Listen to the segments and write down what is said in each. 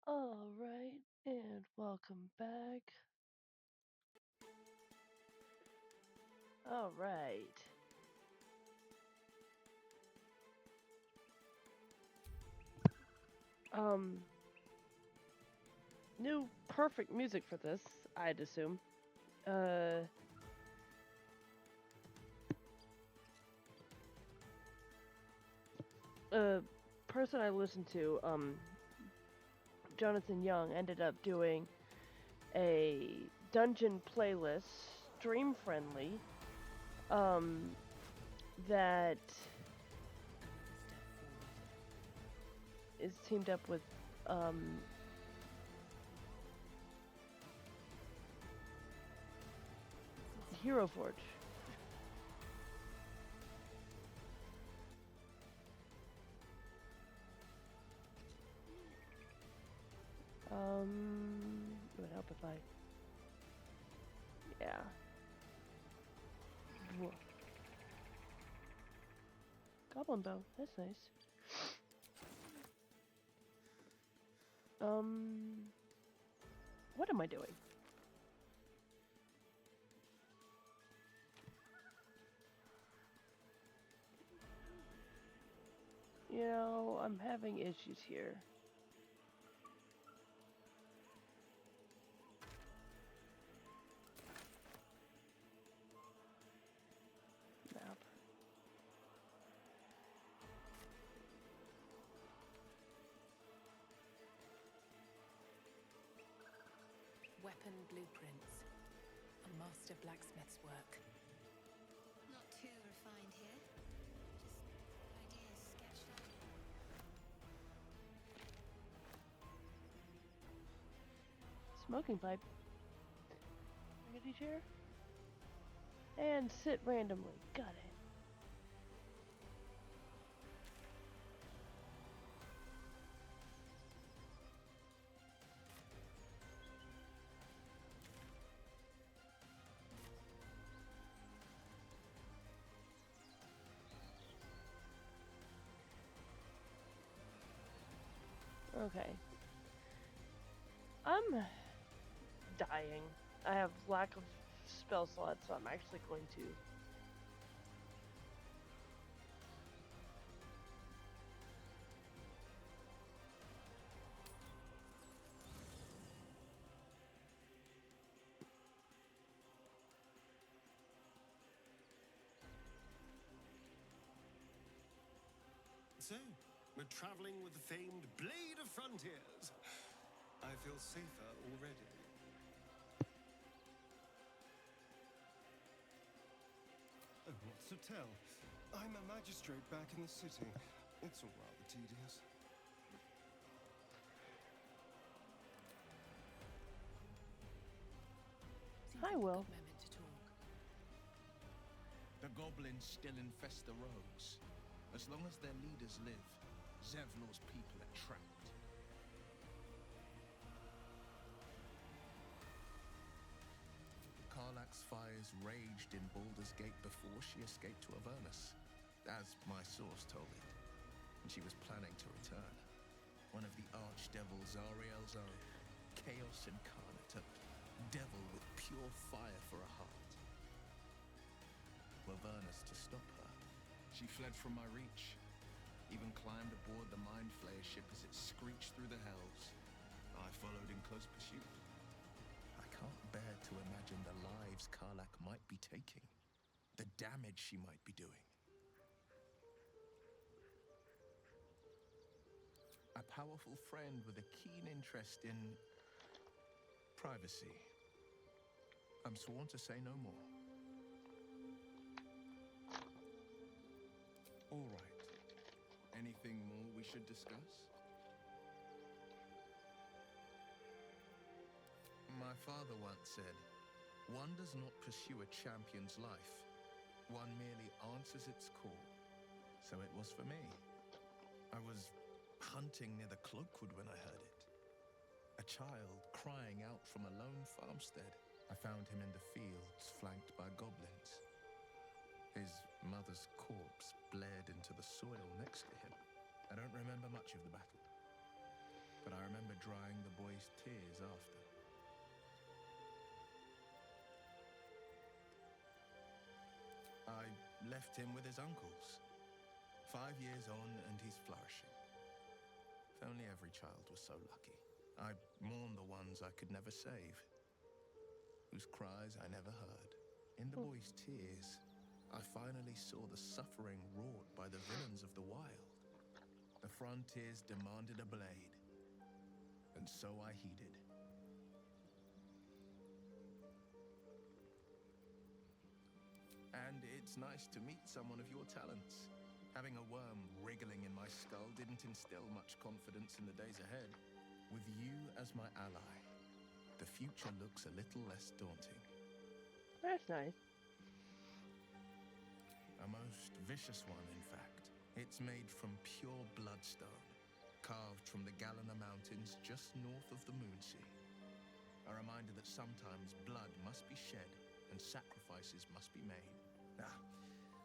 All right, and welcome back. All right. Um, New perfect music for this, I'd assume. Uh, a person I listened to, Jonathan Young, ended up doing a dungeon playlist, stream friendly, um, that is teamed up with Hero Forge. It would help if I. Yeah. Whoa. Goblin bow. That's nice. What am I doing? You know, I'm having issues here. Map. Weapon blueprints. A master blacksmith's work. Not too refined here. Just ideas sketched out. Smoking pipe. Rickety chair. And sit randomly. Got it. Okay. I'm dying. I have lack of spell slots, so I'm actually going to. So, we're traveling with the famed Blade of Frontiers. I feel safer already. Oh, what to tell? I'm a magistrate back in the city. It's all rather tedious. Seems Hi, like a Will. good moment to talk. The goblins still infest the roads. As long as their leaders live, Zevlor's people are trapped. Karlach's fires raged in Baldur's Gate before she escaped to Avernus, as my source told it, and she was planning to return. One of the archdevils Ariel's own, chaos incarnate, a devil with pure fire for a heart. To Avernus to stop her. She fled from my reach, even climbed aboard the Mind Flayer ship as it screeched through the hells. I followed in close pursuit. I can't bear to imagine the lives Karlach might be taking, the damage she might be doing. A powerful friend with a keen interest in privacy. I'm sworn to say no more. All right. Anything more we should discuss? My father once said, one does not pursue a champion's life. One merely answers its call. So it was for me. I was hunting near the Cloakwood when I heard it. A child crying out from a lone farmstead. I found him in the fields, flanked by goblins. His mother's corpse blared into the soil next to him. I don't remember much of the battle, but I remember drying the boy's tears after. I left him with his uncles. 5 years on, and he's flourishing. If only every child was so lucky. I mourn the ones I could never save, whose cries I never heard. In the boy's tears, I finally saw the suffering wrought by the villains of the wild. The frontiers demanded a blade, and so I heeded. And it's nice to meet someone of your talents. Having a worm wriggling in my skull didn't instill much confidence in the days ahead. With you as my ally, the future looks a little less daunting. That's nice. A most vicious one, in fact. It's made from pure bloodstone, carved from the Galena Mountains just north of the Moonsea. A reminder that sometimes blood must be shed and sacrifices must be made.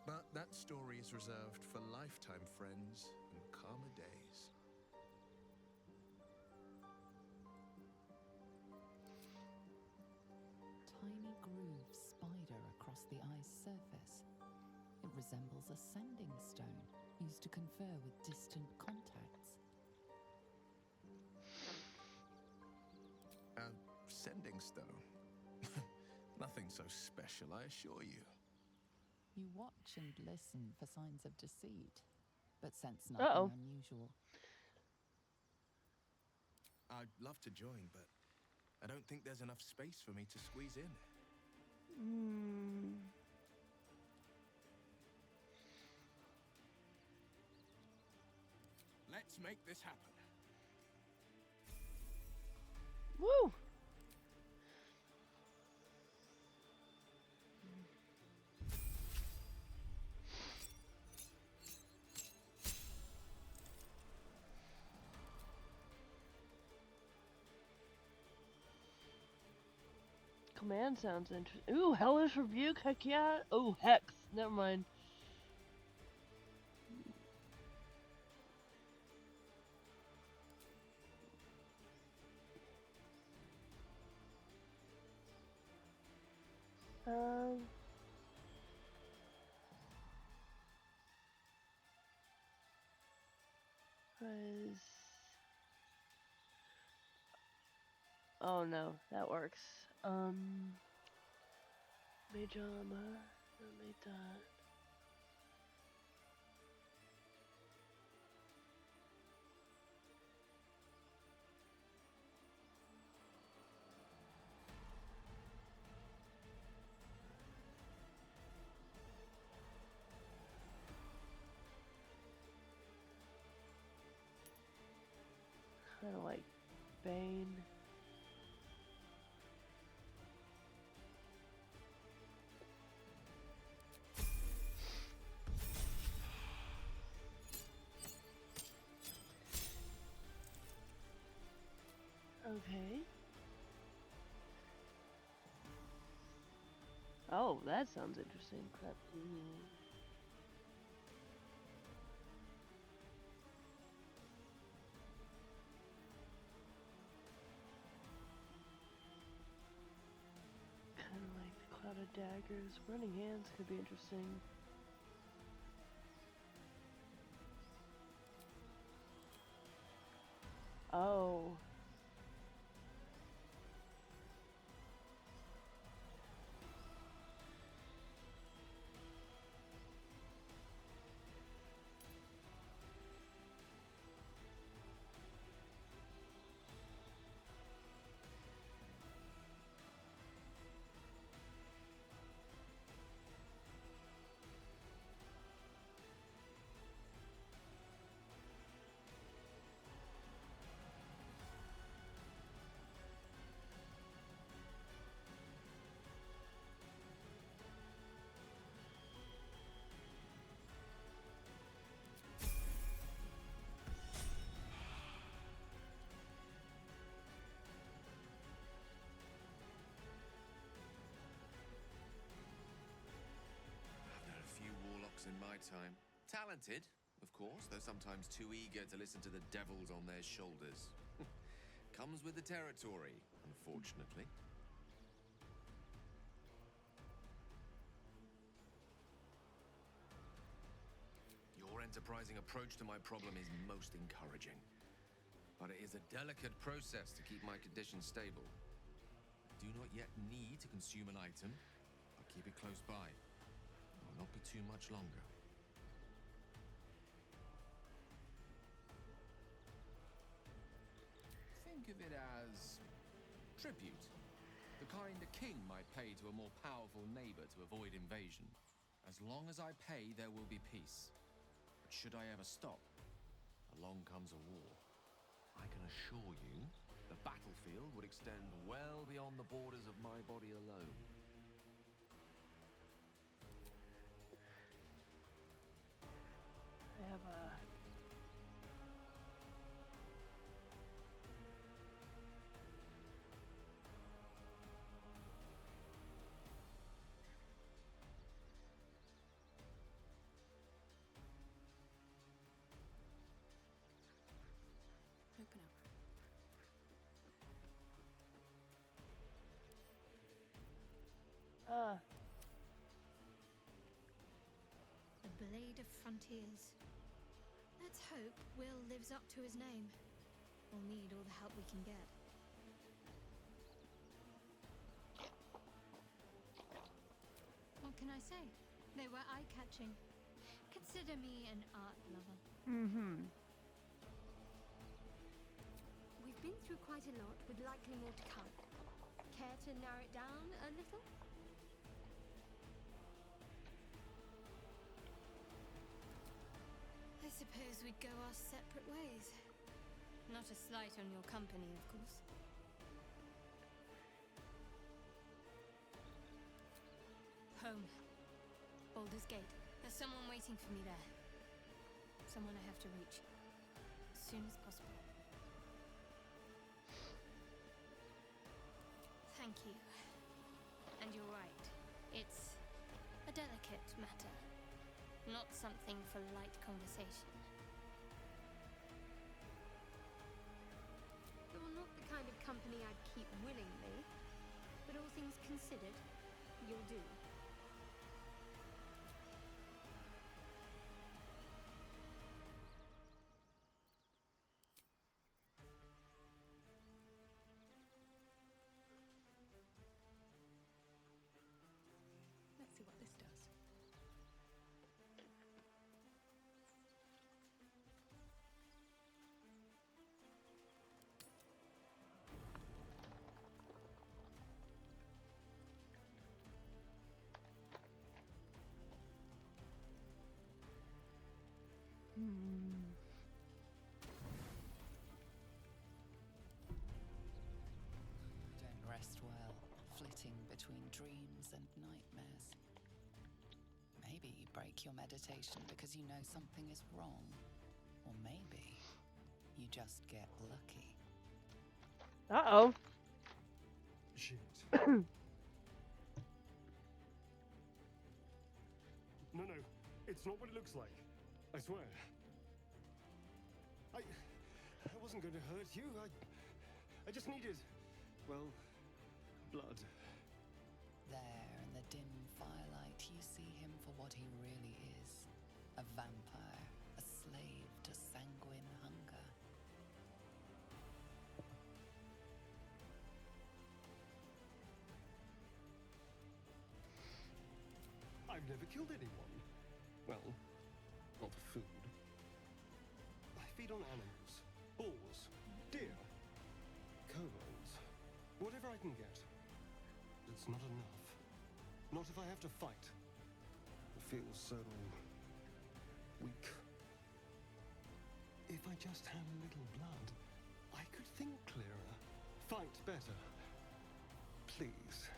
But that story is reserved for lifetime friends and calmer days. Tiny grooves spider across the eye's surface. It resembles a sending stone used to confer with distant contacts. A sending stone? Nothing so special, I assure you. You watch and listen for signs of deceit, but sense nothing unusual. I'd love to join, but I don't think there's enough space for me to squeeze in. Let's make this happen. Woo! Command sounds interesting. Ooh, Hellish Rebuke, heck yeah. Oh, Hex, never mind. Was... Oh no, that works. Mage armor, I made that. Kind of like Bane. Okay. Oh, that sounds interesting. Crap. Kind of like the Cloud of Daggers. Running Hands could be interesting. Oh. In my time. Talented, of course, though sometimes too eager to listen to the devils on their shoulders. Comes with the territory, unfortunately. Your enterprising approach to my problem is most encouraging. But it is a delicate process to keep my condition stable. I do not yet need to consume an item, but keep it close by. It will not be too much longer. Think of it as tribute. The kind a king might pay to a more powerful neighbor to avoid invasion. As long as I pay, there will be peace. But should I ever stop, along comes a war. I can assure you, the battlefield would extend well beyond the borders of my body alone. I have a... Open up. The Blade of Frontiers. Let's hope Will lives up to his name. We'll need all the help we can get. What can I say? They were eye-catching. Consider me an art lover. Mm-hmm. We've been through quite a lot, with likely more to come. Care to narrow it down a little? I suppose we'd go our separate ways. Not a slight on your company, of course. Home. Baldur's Gate. There's someone waiting for me there. Someone I have to reach. As soon as possible. Thank you. And you're right. It's a delicate matter. Not something for light conversation. You're not the kind of company I'd keep willingly, but all things considered, you'll do. Let's see what this does. Don't rest well, flitting between dreams and nightmares. Maybe you break your meditation because you know something is wrong. Or maybe you just get lucky. Uh-oh. Shit. No, it's not what it looks like. I swear. I wasn't going to hurt you. I just needed, well, blood. There in the dim firelight, you see him for what he really is. A vampire, a slave to sanguine hunger. I've never killed anyone. Well, not for food. I feed on animals. Boars. Deer. Kobolds. Whatever I can get. It's not enough. Not if I have to fight. It feels so weak. If I just had a little blood, I could think clearer. Fight better. Please.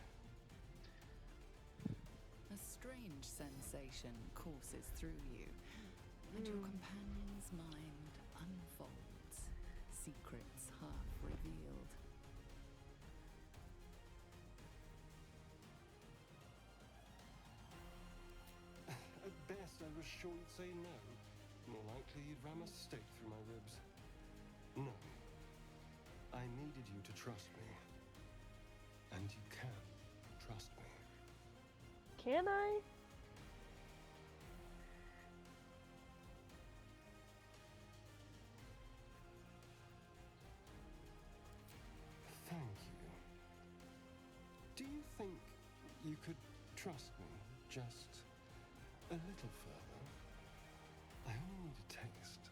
A strange sensation courses through you, and your companion's mind unfolds, secrets half revealed. At best, I was sure you'd say no. More likely you'd ram a stake through my ribs. No. I I needed you to trust me. And you can trust me. Can I? Thank you. Do you think you could trust me just a little further? I only need a taste.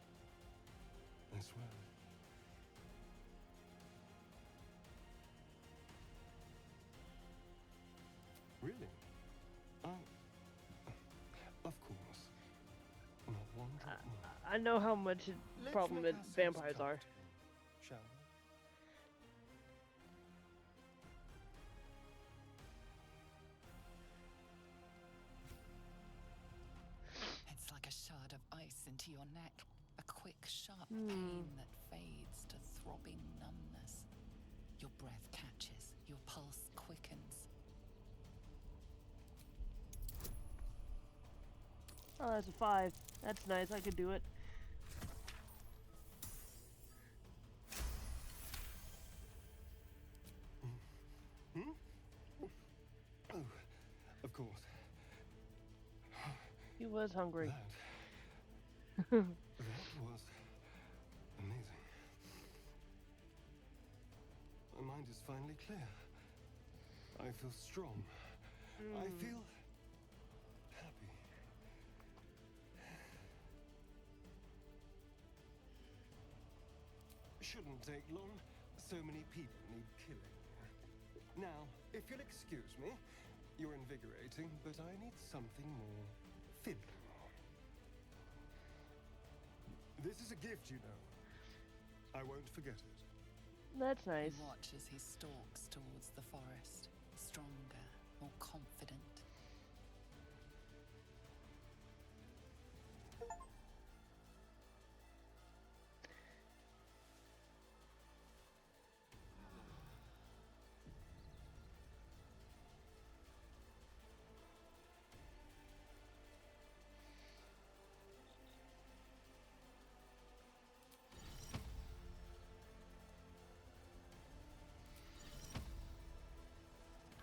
I swear. Really? Of course. Not one drop more. I know how much Let's problem make that ourselves vampires are. comfortable, shall we? It's like a shard of ice into your neck. A quick, sharp pain that fades to throbbing numbness. Your breath catches, your pulse quickens. Oh, that's a 5. That's nice. I could do it. Oh, of course. He was hungry. That was amazing. My mind is finally clear. I feel strong. I feel happy. Shouldn't take long. So many people need killing. Now, if you'll excuse me, you're invigorating, but I need something more filling. This is a gift, you know. I won't forget it. That's nice. You watch as he stalks towards the forest, stronger, more confident.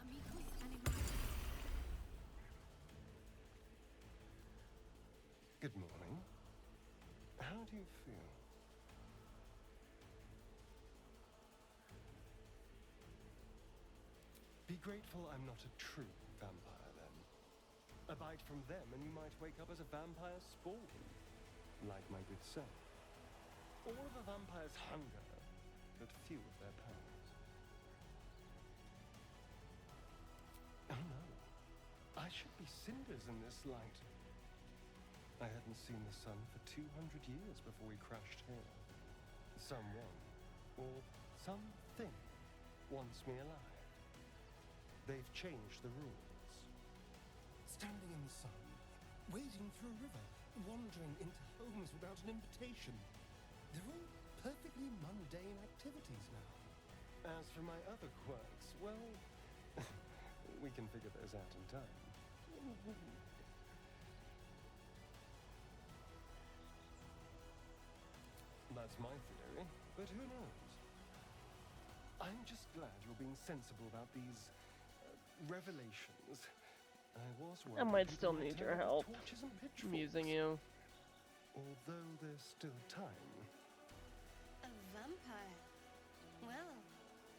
Amicus animalis. Good morning. How do you feel? Be grateful I'm not a true vampire, then. A bite from them and you might wake up as a vampire spawn, like my good self. All of a vampire's hunger, but few of their powers. Oh no. I should be cinders in this light. I hadn't seen the sun for 200 years before we crashed here. Someone, or something, wants me alive. They've changed the rules. Standing in the sun, wading through a river, wandering into homes without an invitation. They're all perfectly mundane activities now. As for my other quirks, well, we can figure those out in time. That's my theory, but who knows? I'm just glad you're being sensible about these revelations. I was worried I might people still need turn your out help. torches and I'm pitchforks. using you. Although there's still time. A vampire. Well,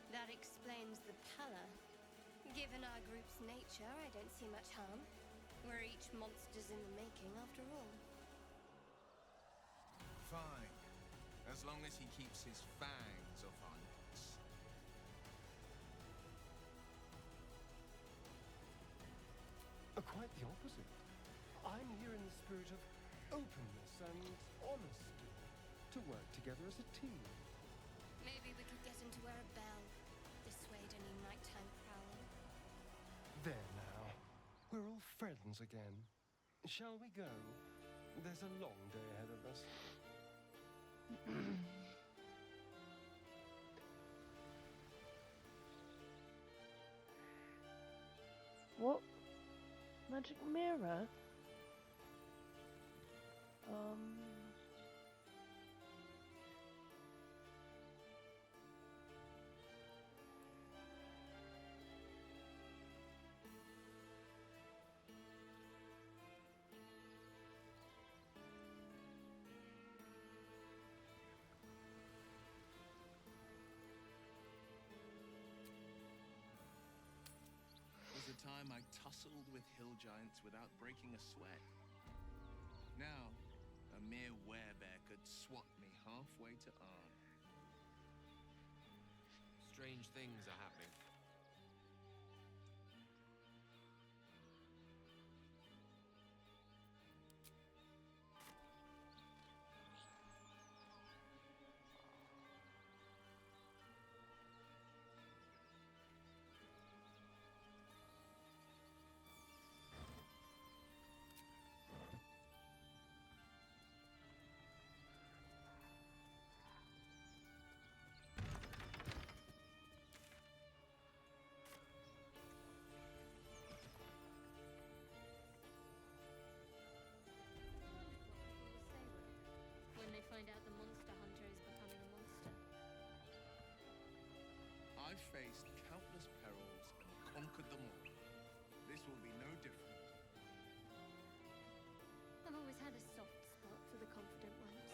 that explains the pallor. Given our group's nature, I don't see much harm. We're each monsters in the making, after all. Fine. As long as he keeps his fangs off our necks. Quite the opposite. I'm here in the spirit of openness and honesty to work together as a team. Maybe we could get him to wear a bell. Dissuade any nighttime prowling. There now. We're all friends again. Shall we go? There's a long day ahead of us. What? Magic mirror? time I tussled with hill giants without breaking a sweat. Now, a mere werebear could swat me halfway to Arn. Strange things are happening. When they find out the monster hunter is becoming a monster. I've faced countless perils and conquered them all. This will be no different. I've always had a soft spot for the confident ones.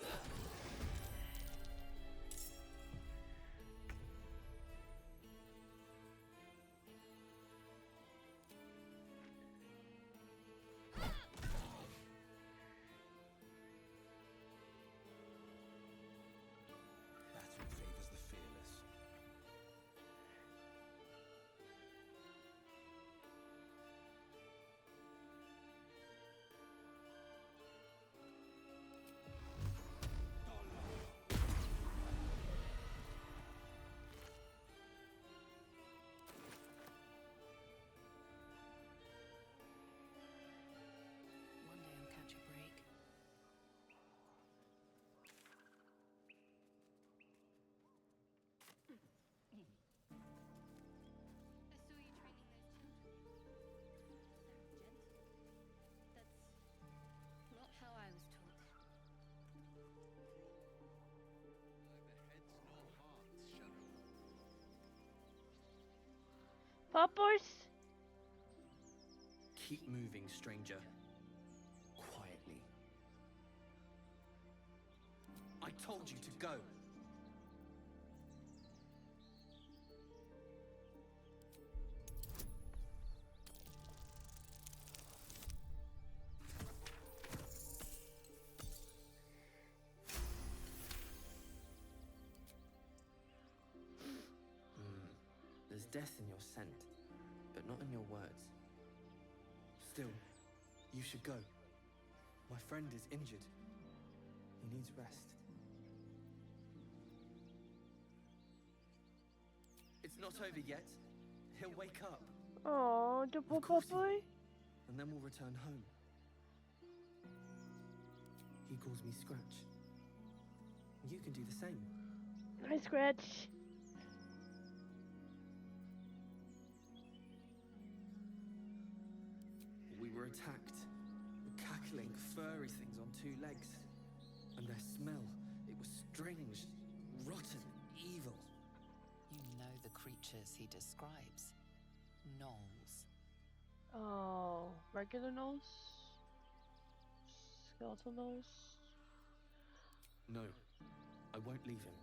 Battle favors the fearless. One day I'll catch a break. I saw you training those children. So gentle. That's not how I was taught. Neither heads nor hearts shall Poppers? Keep moving, stranger. Quietly. I told you to go. There's death in your scent, but not in your words. Still, you should go. My friend is injured. He needs rest. It's not over yet. He'll wake up, Oh, the Of course he- boy. and then we'll return home. He calls me Scratch. You can do the same. Hi, Scratch. We were attacked. Cackling, furry things on two legs. And their smell, it was strange, rotten, evil. You know the creatures he describes. Gnolls. Oh, regular nose? Skeletal nose? No, I won't leave him.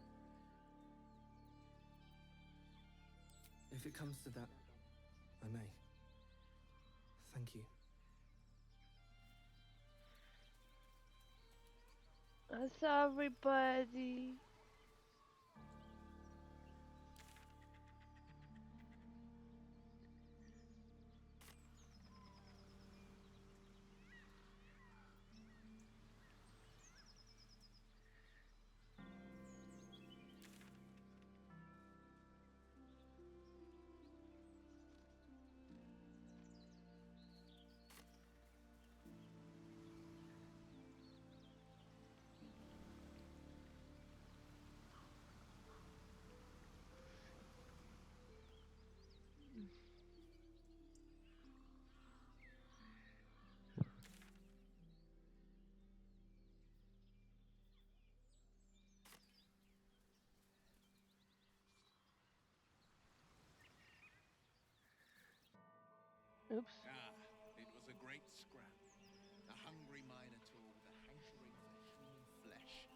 If it comes to that, I may. Thank you. That's everybody. Oops. Ah, it was a great scrap. A hungry minotaur with a hankering for human flesh.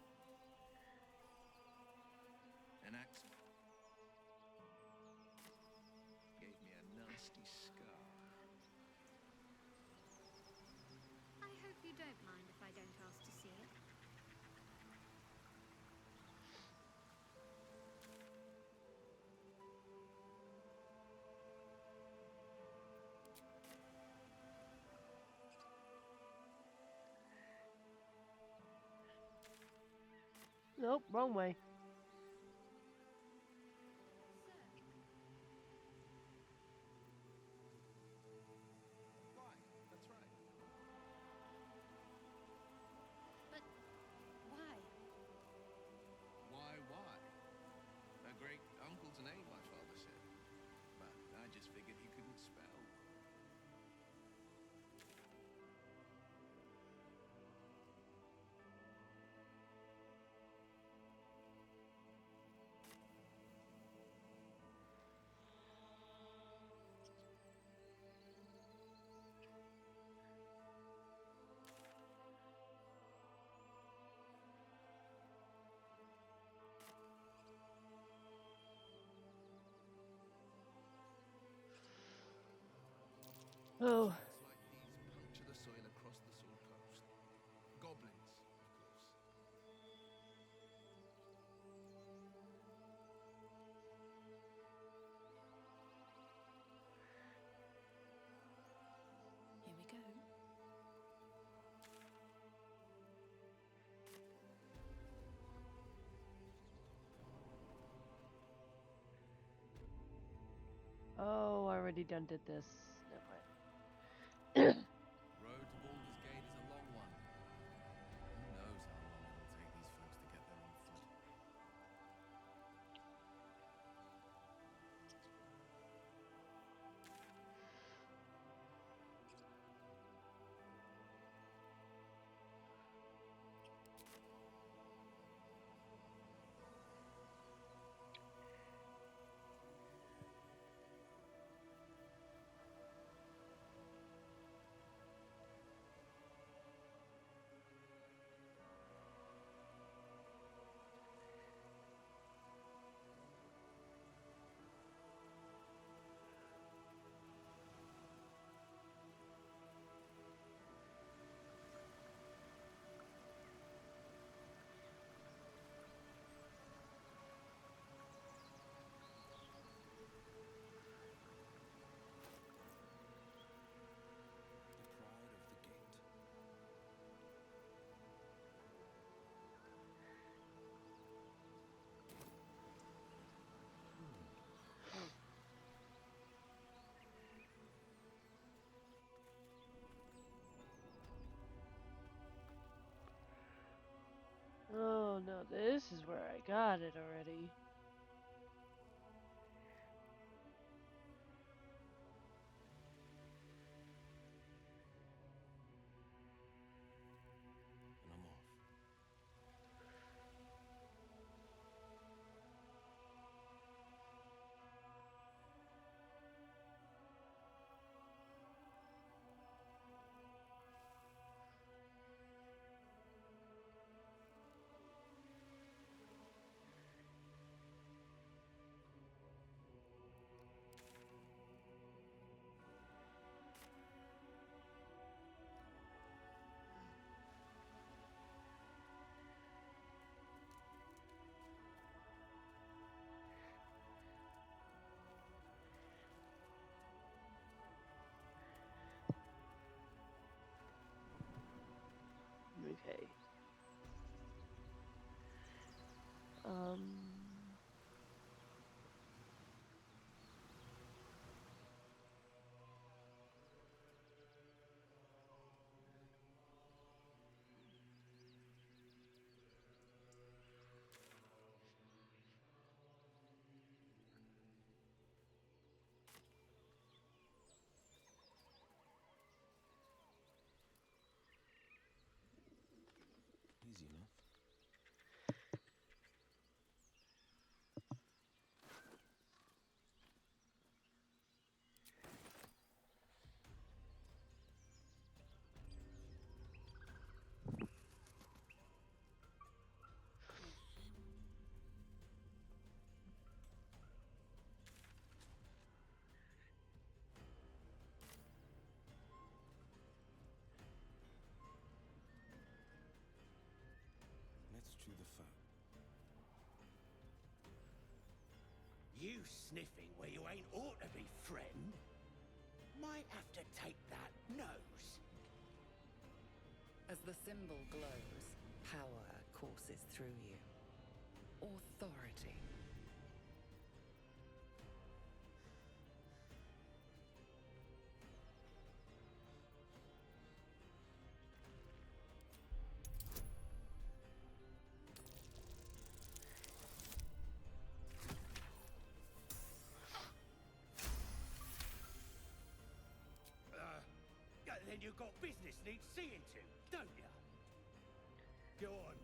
An axeman gave me a nasty scar. don't mind if I don't ask to see it. Nope, wrong way. Why? That's right. But why? Why? A great uncle's name, my father said. But I just figured he couldn't spell. Oh. Giants like these puncture the soil across the Sword Coast. Goblins, of course. Here we go. Oh, I already done did this. Never mind. Road to Baldur's Gate is a long one. Who knows how long it'll take these folks to get there on foot. The pride of the gate. Oh no, this is where I got it already. And I'm off. Okay. Um. You sniffing where you ain't ought to be, friend. Might have to take that nose. As the symbol glows, power courses through you. Authority. Then you've got business needs seeing to, don't you? Go on.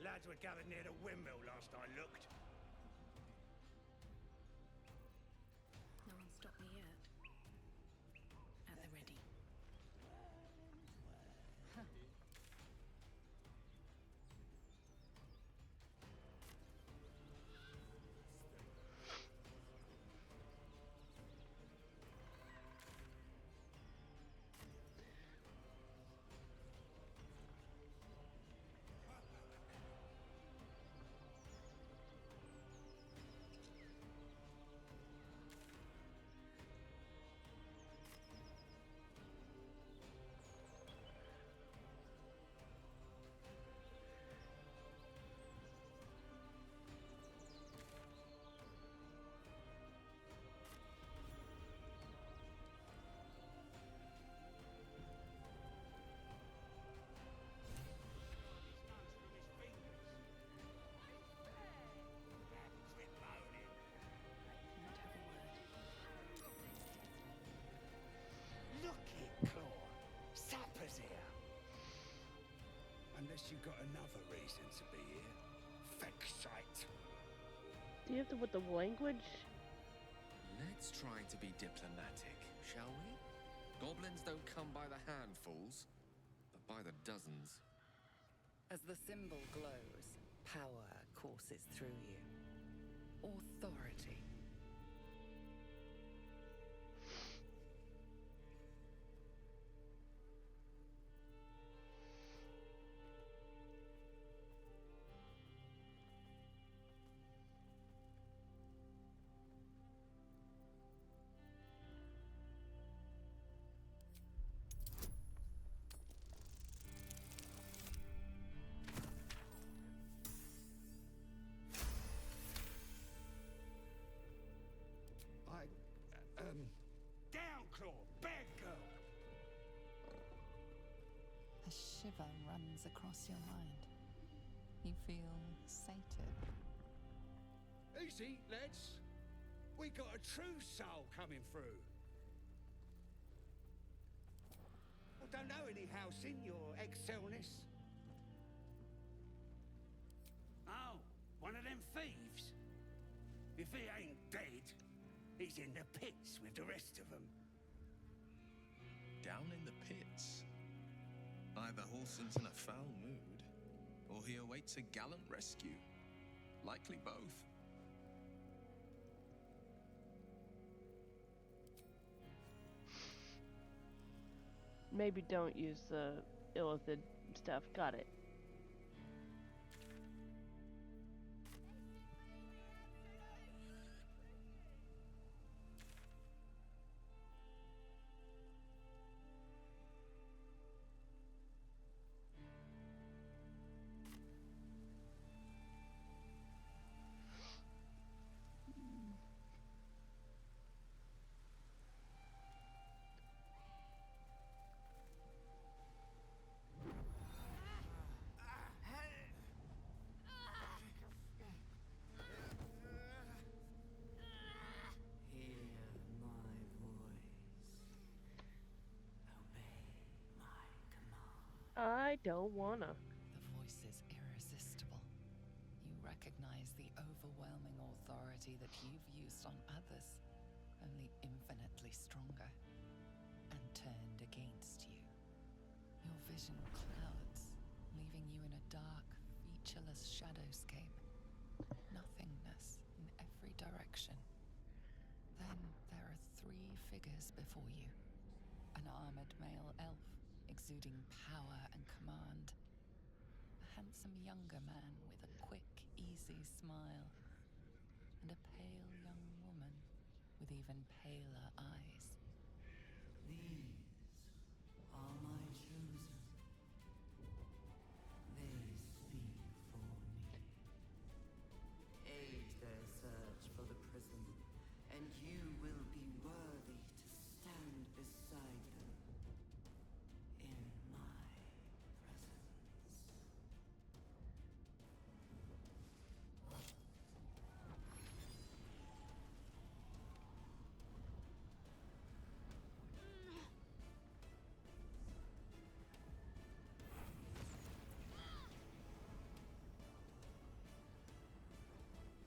Lads were gathered near the windmill last I looked. No one stopped me yet. At the ready. Look it, Claw. Sapper's here. Unless you got another reason to be here. Fexite. Do you have to put the language? Let's try to be diplomatic, shall we? Goblins don't come by the handfuls, but by the dozens. As the symbol glows, power courses through you. Authority. Down, Claw! Bad girl! A shiver runs across your mind. You feel sated. Easy, lads. We got a true soul coming through. I don't know any house in your excelness. Oh, one of them thieves? If he ain't dead, he's in the pits with the rest of them. Down in the pits. Either Halson's in a foul mood, or he awaits a gallant rescue. Likely both. Maybe don't use the illithid stuff. Got it. I don't wanna. The voice is irresistible. You recognize the overwhelming authority that you've used on others, only infinitely stronger, and turned against you. Your vision clouds, leaving you in a dark, featureless shadowscape. Nothingness in every direction. Then there are 3 figures before you. An armored male elf, exuding power and command. A handsome younger man with a quick, easy smile. And a pale young with even paler eyes. These are my chosen. They speak for me. Aid their search for the prism, and you will be worthy to stand beside them in my presence.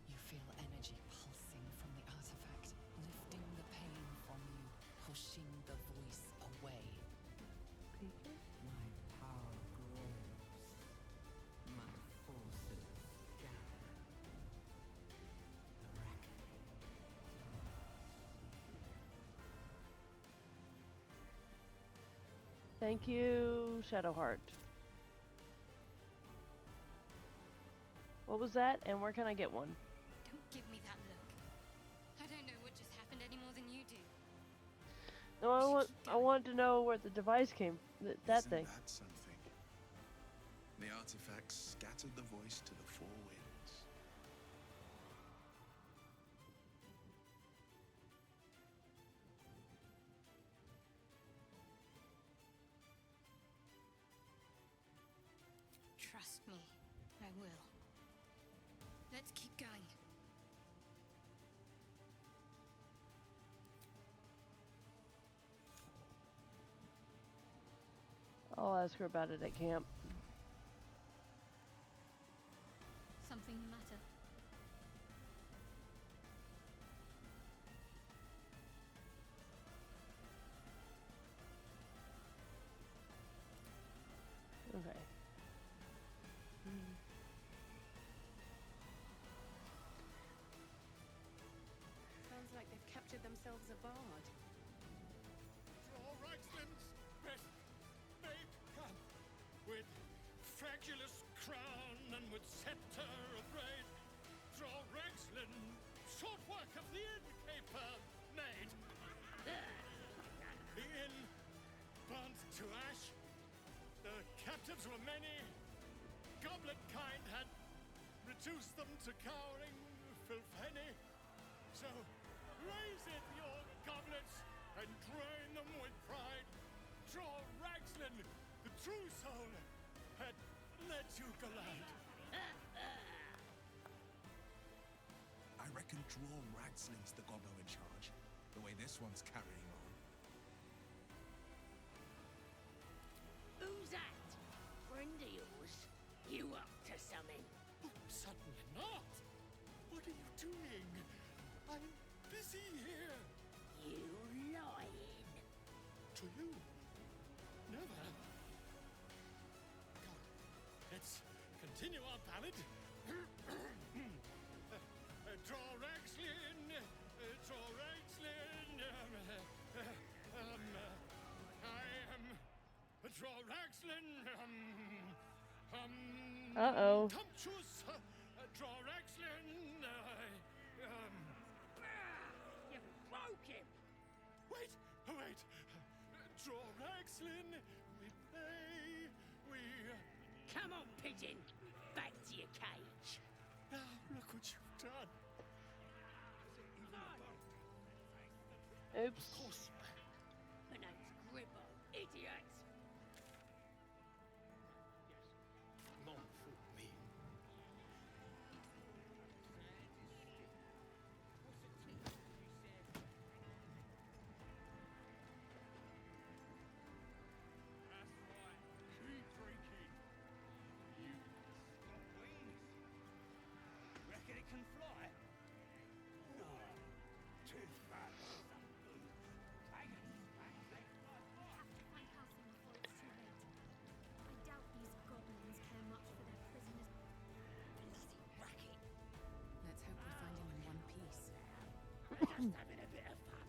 You feel energy pulsing from the artifact, lifting the pain from you, pushing the voice away. My power grows. My forces gather. The reckoning. Thank you, Shadowheart. What was that, and where can I get one? Don't give me that look. I don't know what just happened any more than you do. No, I want to know where the device came. That Isn't thing. that something? The artifact scattered the voice to the four winds. Trust me, I will. Let's keep going. I'll ask her about it at camp. Something the matter? Okay. Sounds like they've captured themselves a bard. Draw Reichsland's best babe come with fragulous crown and with scepter of braid. Draw Reichsland, short work of the innkeeper made. The inn burnt to ash. The captives were many. Goblet kind had reduced them to cowering filthy. So raise it, your goblets, and drain them with pride. Draw Ragsland, the true soul, had let you glide. I reckon Draw Ragsling's the gobbo in charge, the way this one's carrying on. Who's that? Friend of yours? You up to something? Oh, certainly not. What are you doing? I'm busy here. You lying. To you? Never. Come, let's continue our ballad. Draw Ragslin, draw Ragslin. I am draw Ragslin. Uh-oh. Tumptuous, draw Ragslin. You broke him. Wait. Draw Ragslin. We play. We. Come on, pigeon. Back to your cage. Now look what you've done. Oops. Of course. My name's Gribbo, idiot. Mon fool me. That's right. Keep drinking. You got wings. Reckon it can fly? No. Too fat. Take it. Have to find housing before it's too late. I doubt these goblins care much for their prisoners. Bloody racket. Let's hope we find him in one piece. Just having a bit of fun.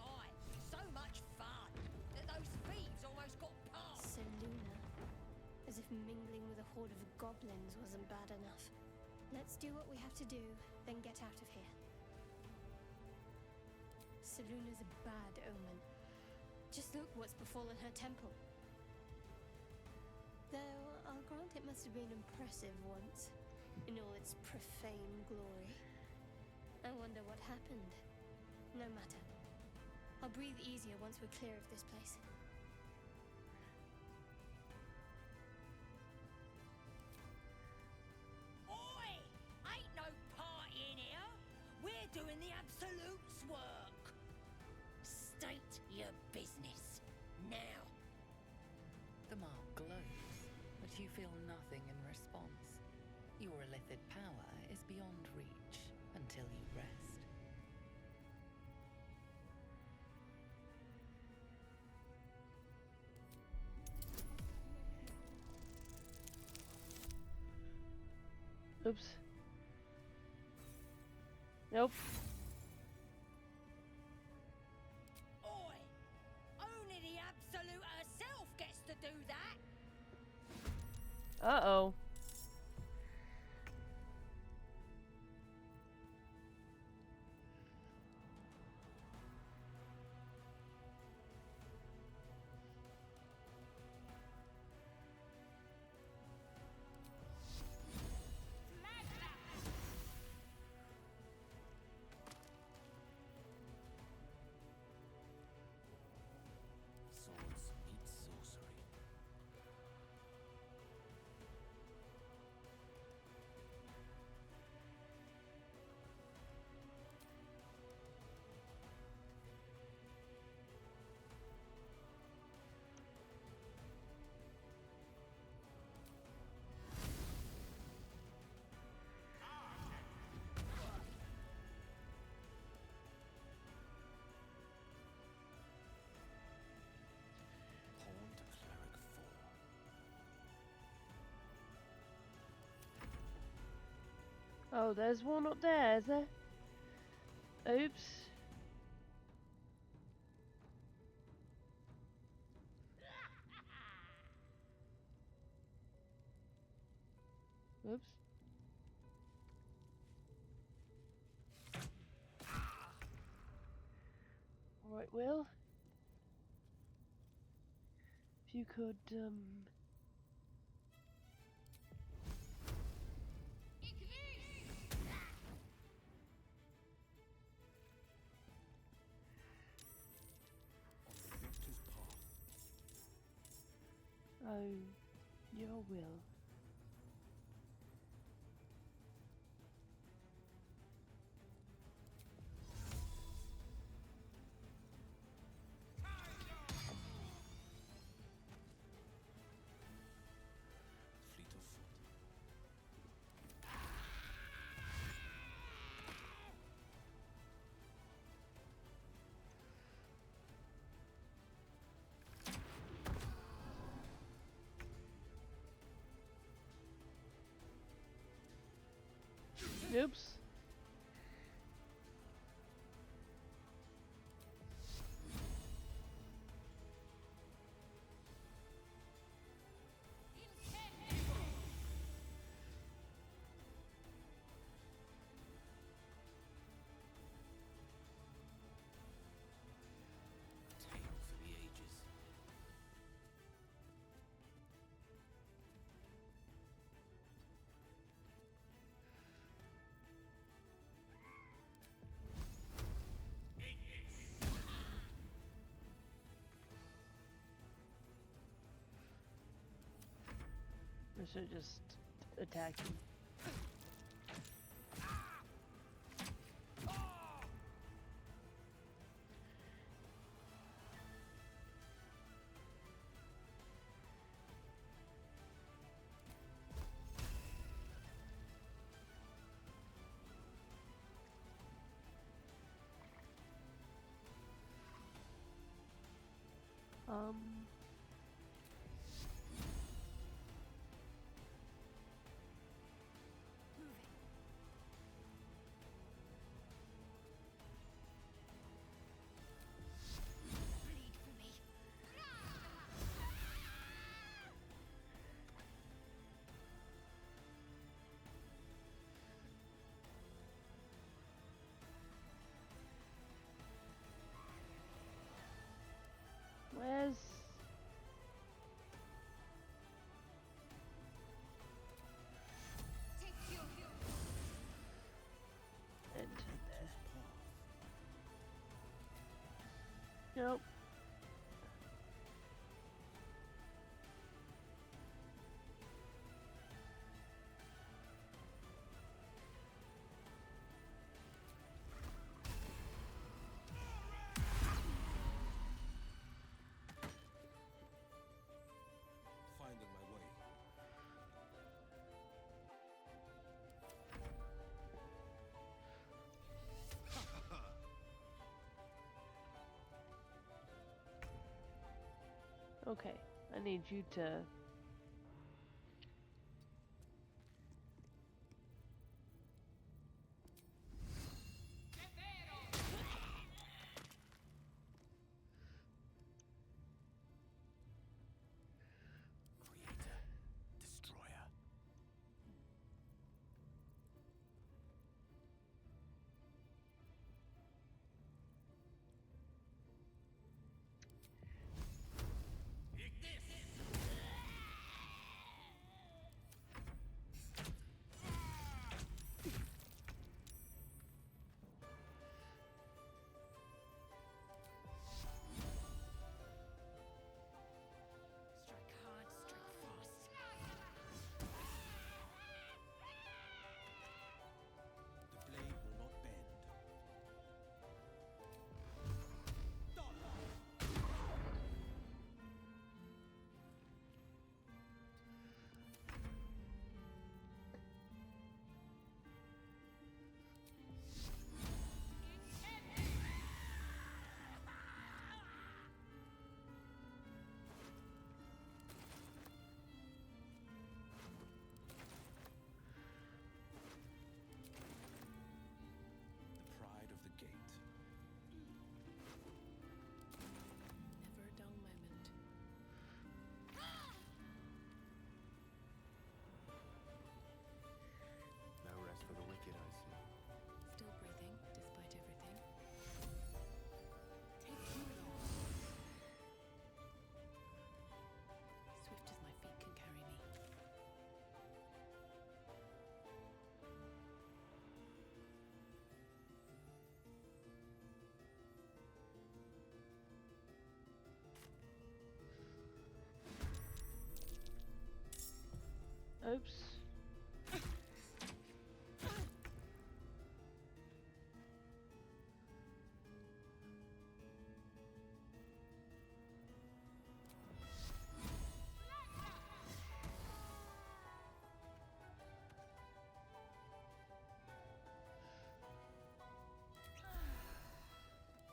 Aye, so much fun that those thieves almost got past. So Luna, as if mingling with a horde of goblins wasn't bad enough. Let's do what we have to do, then get out of here. Seluna's a bad omen. Just look what's befallen her temple. Though, I'll grant it must have been impressive once, in all its profane glory. I wonder what happened. No matter. I'll breathe easier once we're clear of this place. Oi! Ain't no party in here! We're doing the Absolute's work! State your business, now! The mark glows, but you feel nothing in response. Your illithid power is beyond reach until you rest. Oops. Nope. Oi! Only the Absolute herself gets to do that! Uh-oh. Swords meet sorcery. Orne Cleric 4. Oh, there's one up there, is there? Oops. Oops. Alright, Will. If you could, On the victor's path. oh, your will. Fleet of foot. Oops. Tale for the ages. I should just attack him. Bleed for me. Yep. Finding my way. Okay, I need you to... Creator, destroyer. Strike hard, strike fast. The blade will not bend. The pride of the gate. Never a dull moment. No rest for the wicked, I see. Still breathing, despite everything. Take too long. Swift as my feet can carry me. Oops.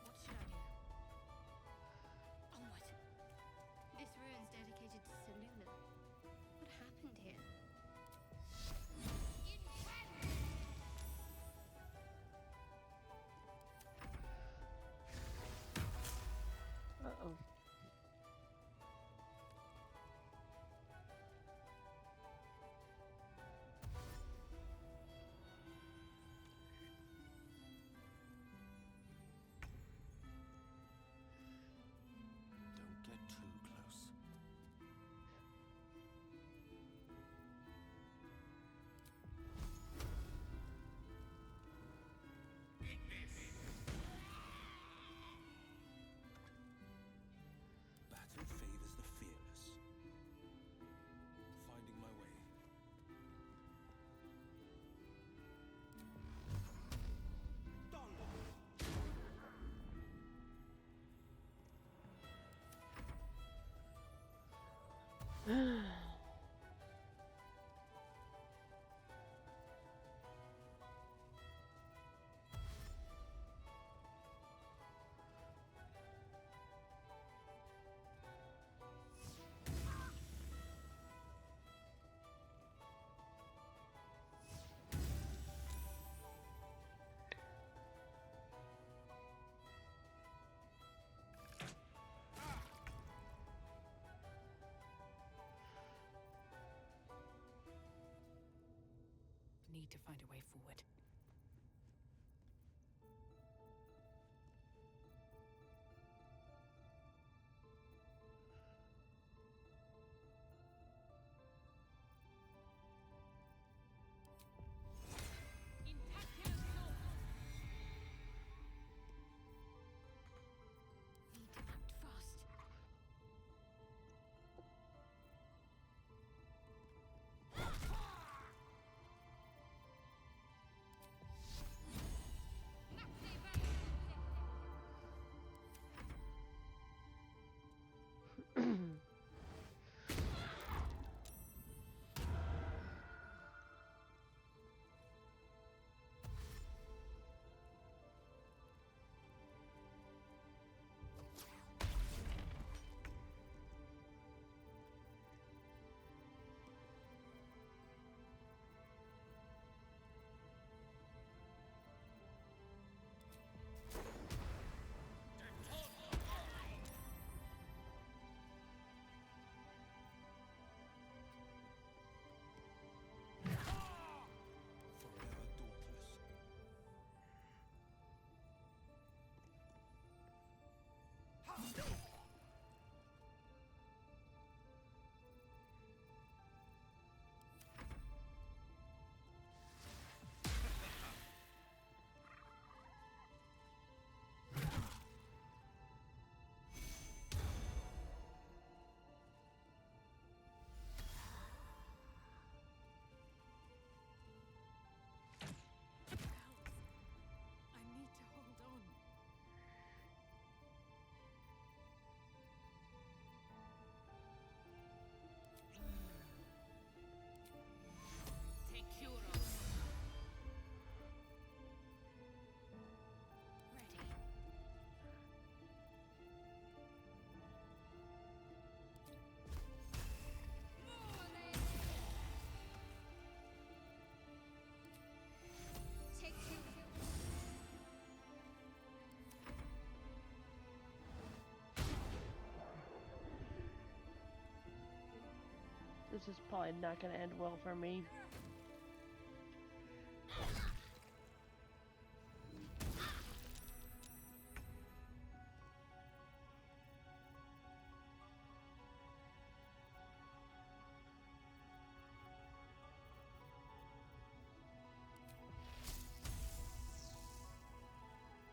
What should I do? Onward. This ruin's dedicated to Seluna. What happened here? Uh-oh. Don't get too close. Battle favors the fearless. Finding my way. Need to find a way forward. Need to this is probably not going to end well for me.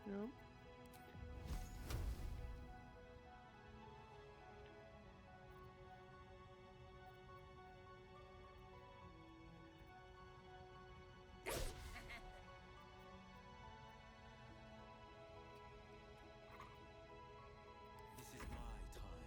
Nope. This is my time.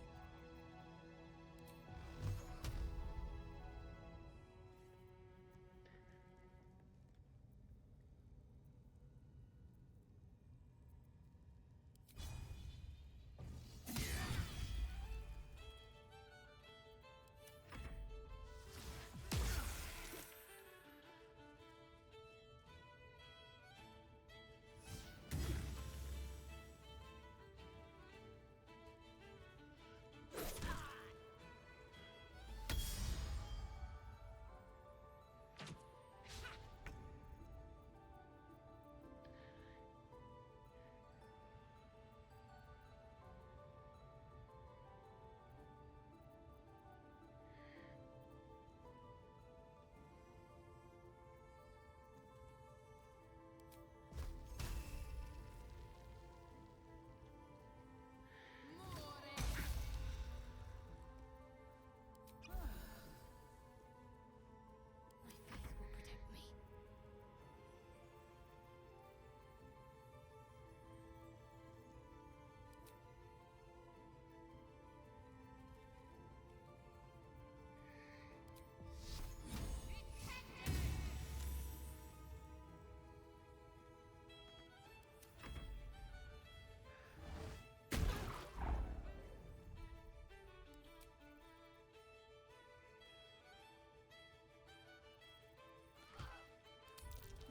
My faith will protect me.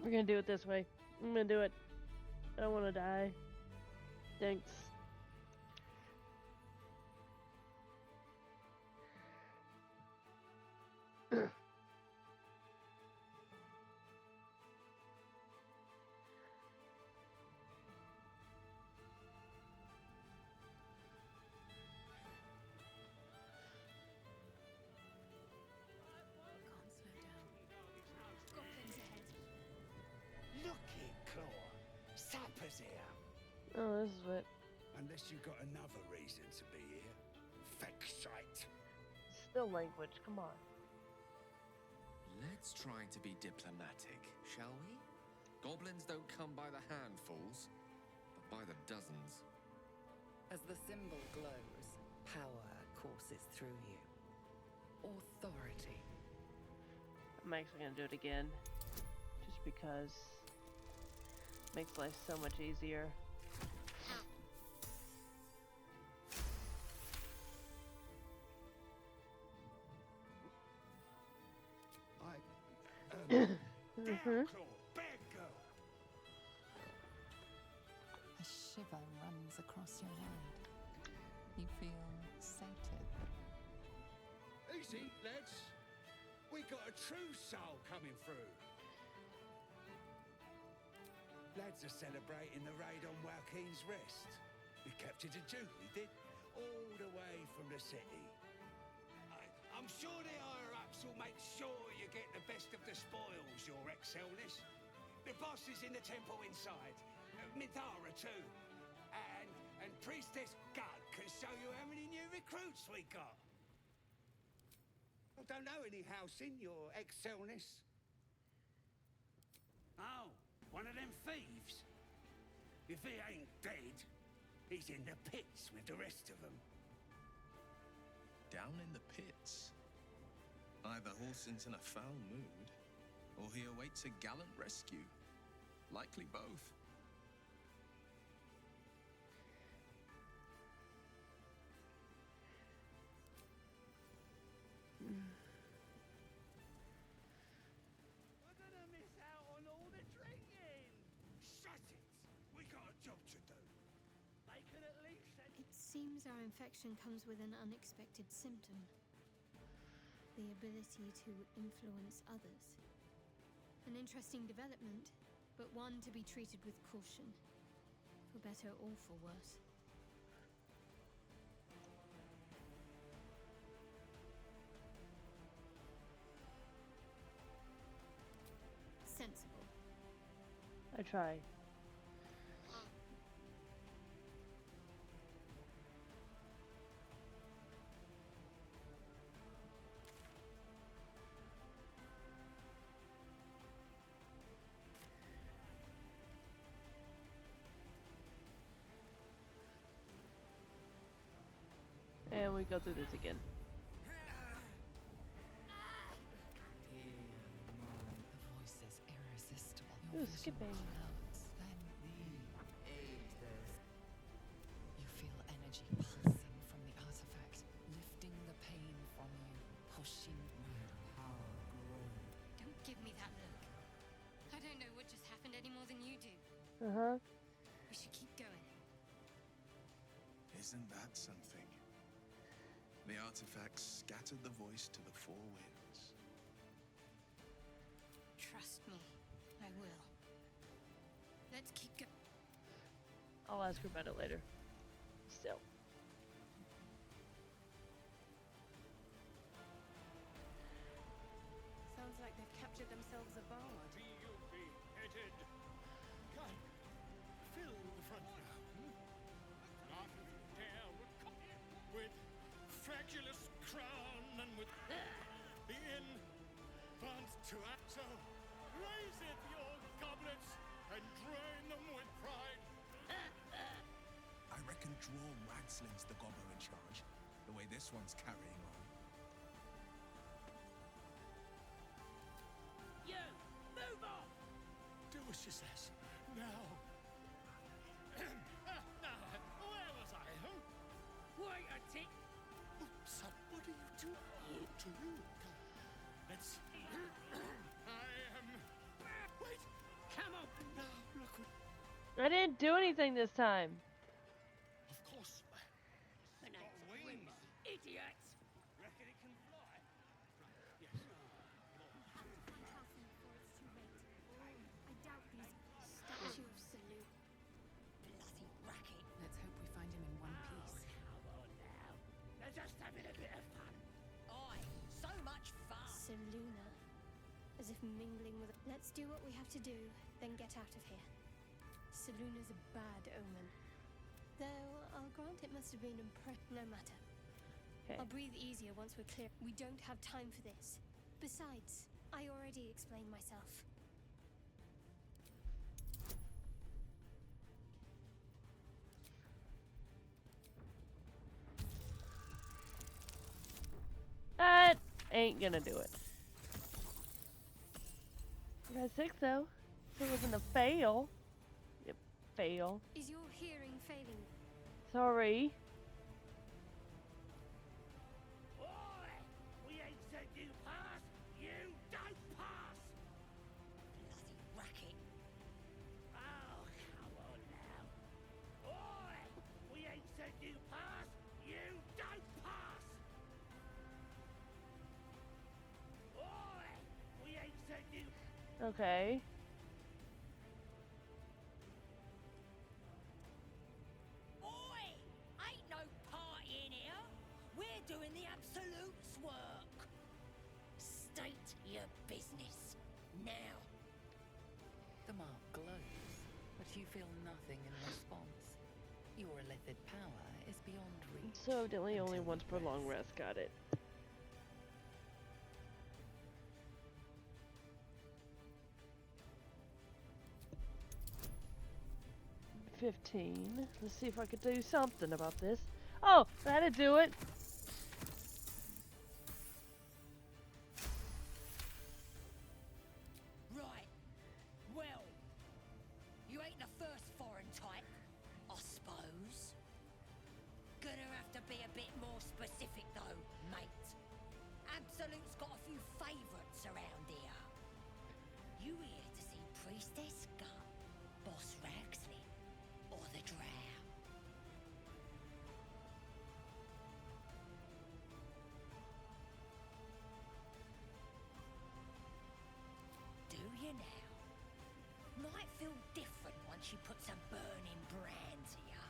We're gonna do it this way. I'm gonna do it. I don't want to die. Thanks. Goblins ahead. Look it, Claw. Sapper's here. Oh, this is it. Unless you've got another reason to be here. Feck shite. Still language. Come on. Let's try to be diplomatic, shall we? Goblins don't come by the handfuls, but by the dozens. As the symbol glows, power courses through you. Authority. I'm actually gonna do it again, just because it makes life so much easier. Down, Claw. Bad girl. A shiver runs across your mind. You feel sated. Easy, lads. We got a true soul coming through. Lads are celebrating the raid on Waukeen's Rest. We captured a Duke, we did, all the way from the city. I'm sure the higher-ups will make sure you get the best of the spoils, Your Excelness. The boss is in the temple inside. Midara too. And Priestess Gut can show you how many new recruits we got. I don't know any house in, Your Excelness. Oh, one of them thieves? If he ain't dead, he's in the pits with the rest of them. Down in the pits. Either Halsin's in a foul mood, or he awaits a gallant rescue. Likely both. We're gonna miss out on all the drinking! Shut it! We got a job to do. They can at least send... It seems our infection comes with an unexpected symptom. the ability to influence others. An interesting development, but one to be treated with caution, for better or for worse. Sensible. I try. And we go through this again. The voice is irresistible. Ooh, Your vision skipping. clouds, then you feel energy pulsing from the artifact, lifting the pain from you, pushing Don't give me that look. I don't know what just happened any more than you do. Uh-huh. We should keep going. Isn't that something? The artifacts scattered the voice to the four winds. Trust me, I will. Let's keep going. I'll ask her about it later. Still. Sounds like they've captured themselves a bard. Be you beheaded. Come, fill the front row. Not if you dare with fragilous crown and with the inn burnt to act. So raise it, your goblets, and drain them with pride. I reckon Draw Waxling's the gobbler in charge, the way this one's carrying on. You! Move off! Do as she says. Now. Now, where was I? Huh? Wait a tick! Son, what are you doing? To you. Come. Let's. I am. Wait. Come on! Now, look what. I didn't do anything this time. Of course. Got wings! Idiots! Reckon it can fly? Yes. I doubt these statue of Salute. Bloody racket! Let's hope we find him in one piece. Come on now. They're just having a bit of fun. Aye, so much fun! Saluna. As if mingling with. Let's do what we have to do, then get out of here. Saluna's a bad omen. Though I'll grant it must have been no matter. Okay. I'll breathe easier once we're clear. We don't have time for this. Besides, I already explained myself. That ain't gonna do it. I got 6 though. So it wasn't a fail. Yep, fail. Is your hearing failing? Sorry. Oi! We ain't said you pass! You don't pass! Bloody racket! Oh, come on now! Oi! We ain't said you pass! You don't pass! Oi! We ain't said you... Okay. Oi! Ain't no party in here! We're doing the Absolute's work! State your business, now! The mark glows, but you feel nothing in response. Your illithid power is beyond reach. So evidently only until once per you long rest. rest. Got it. $15. Let's see if I could do something about this. Oh, that'll do it. Right. Well, you ain't the first foreign type, I suppose. Gonna have to be a bit more specific though, mate. Absolute's got a few favourites around here. You here to see Priestess Gut, Boss Ragsley, or the Drow? she put some burning brands here.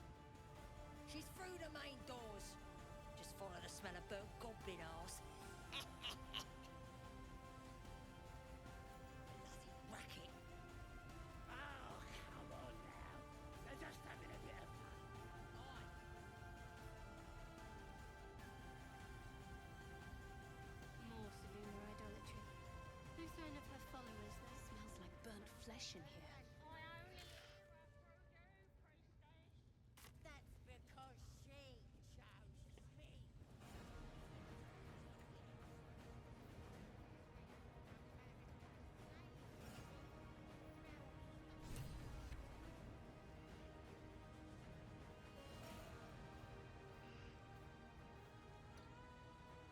She's through the main doors. Just follow the smell of burnt goblin arse. Bloody racket. Oh, come on now. They're just having a bit of fun. More Seluna idolatry. No sign of her followers, though. Smells like burnt flesh in here. That's because she chose me.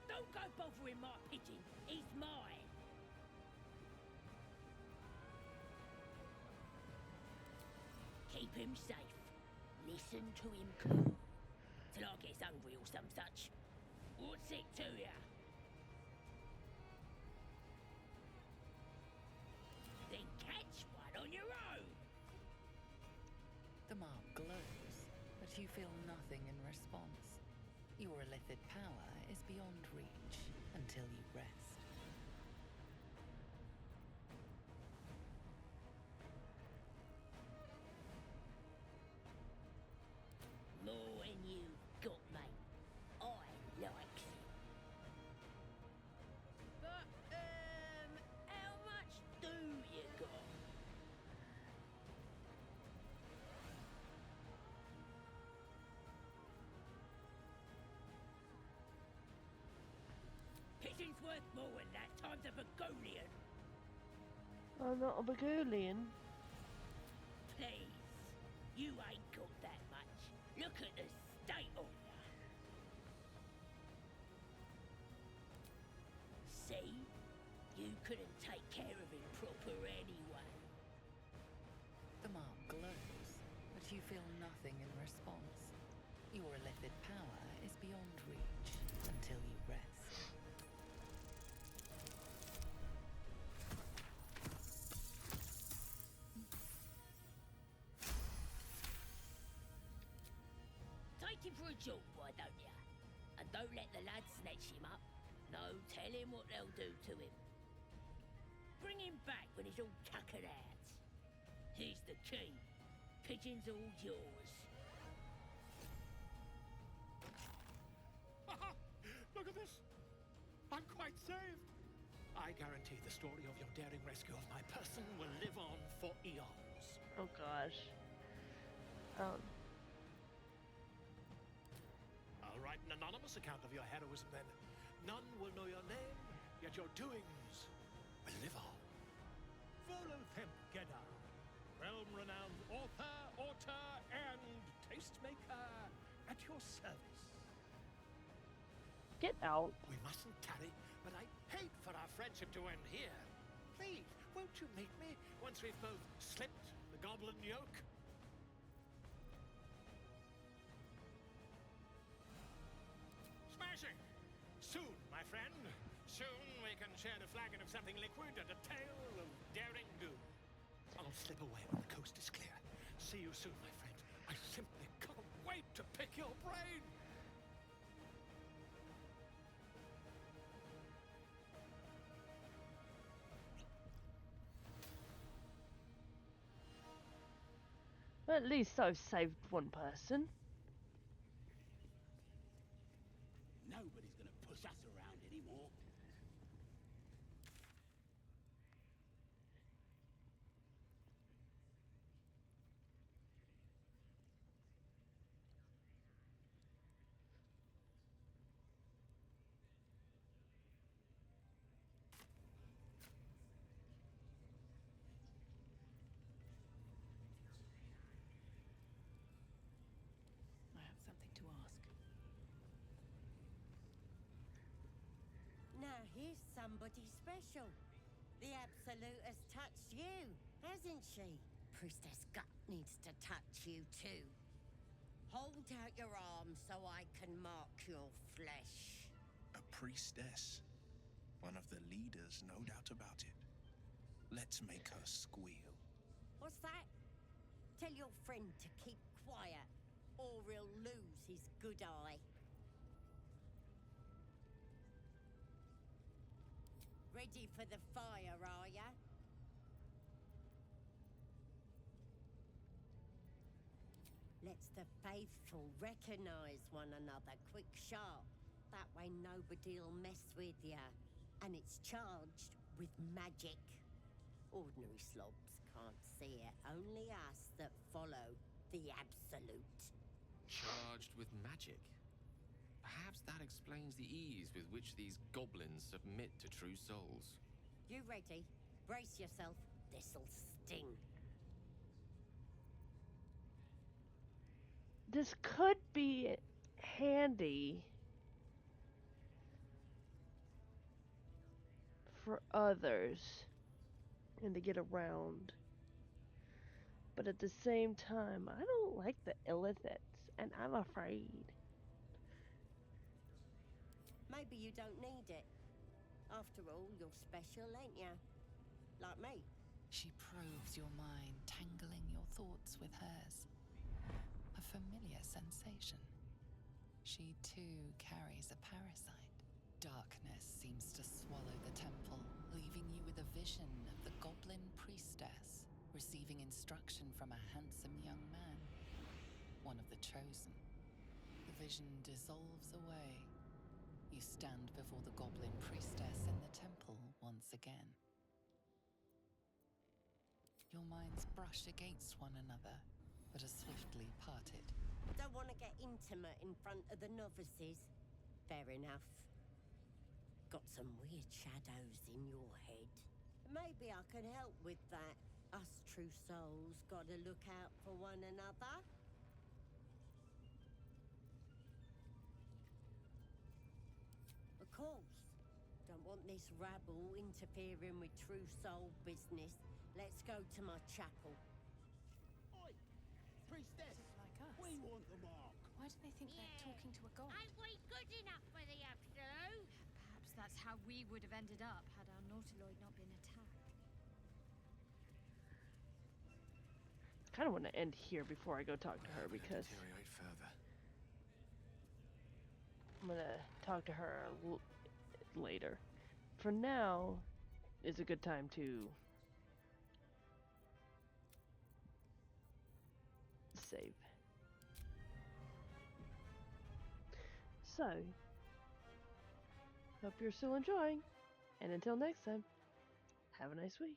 Don't go bothering my pigeon. He's mine. Keep him safe. Listen to him coo. Till I gets hungry or some such. What's it to ya? Then catch one on your own. The mark glows, but you feel nothing in response. Your illithid power is beyond reach until you rest. More than you got, mate. I likes it. But, how much do you got? Pigeon's worth more than that times a Begolian. I'm not a Bagolian. Please, you ain't got that much. Look at the state of ya. See? You couldn't take care of him proper anyway. The mark glows, but you feel nothing in response. Your illithid power is beyond reach until you rest. Take him for a jaunt, why don't ya? And don't let the lads snatch him up. No, tell him what they'll do to him. Bring him back when he's all tuckered out. Here's the key. Pigeon's all yours. Look at this! I'm quite saved! I guarantee the story of your daring rescue of my person will live on for eons. Oh gosh. Oh. I'll write an anonymous account of your heroism then. None will know your name, yet your doings will live on. Volothemp Gedda, realm-renowned author, auteur, and tastemaker at your service. Get out. We mustn't tarry, but I hate for our friendship to end here. Please, won't you meet me once we've both slipped the goblin yoke? Smashing! Soon, my friend. Soon we can share a flagon of something liquid and a tale of daring do. I'll slip away when the coast is clear. See you soon, my friend. I simply can't wait to pick your brain! Well, at least I've saved one person. Nobody's gonna push us around anymore. I have something to ask. Now here's somebody special. The Absolute has touched you, hasn't she? Priestess Gut needs to touch you too. Hold out your arm so I can mark your flesh. A priestess. One of the leaders, no doubt about it. Let's make her squeal. What's that? Tell your friend to keep quiet, or he'll lose his good eye. Ready for the fire, are ya? Lets the faithful recognise one another quick sharp. That way nobody'll mess with ya. And it's charged with magic. Ordinary slobs can't see it, only us that follow the absolute. Charged with magic? Perhaps that explains the ease with which these goblins submit to true souls. You ready? Brace yourself. This'll sting. This could be handy for others and to get around. But at the same time, I don't like the illithits, and I'm afraid. Maybe you don't need it. After all, you're special, ain't ya? Like me. She probes your mind, tangling your thoughts with hers. A familiar sensation. She too carries a parasite. Darkness seems to swallow the temple, leaving you with a vision of the goblin priestess receiving instruction from a handsome young man, one of the chosen. The vision dissolves away. You stand before the goblin priestess in the temple once again. Your minds brush against one another, but are swiftly parted. Don't want to get intimate in front of the novices? Fair enough. Got some weird shadows in your head. Maybe I can help with that. Us true souls gotta look out for one another. Of course. Don't want this rabble interfering with true soul business. Let's go to my chapel. Oi! Priestess! Like us. We want the mark. Why do they think they're talking to a god? Ain't we good enough for the absolute? Perhaps that's how we would have ended up had our Nautiloid not been attacked. I kind of want to end here before I go talk to her because Deteriorate further. I'm going to talk to her later. For now, is a good time to save. So, hope you're still enjoying, and until next time, have a nice week.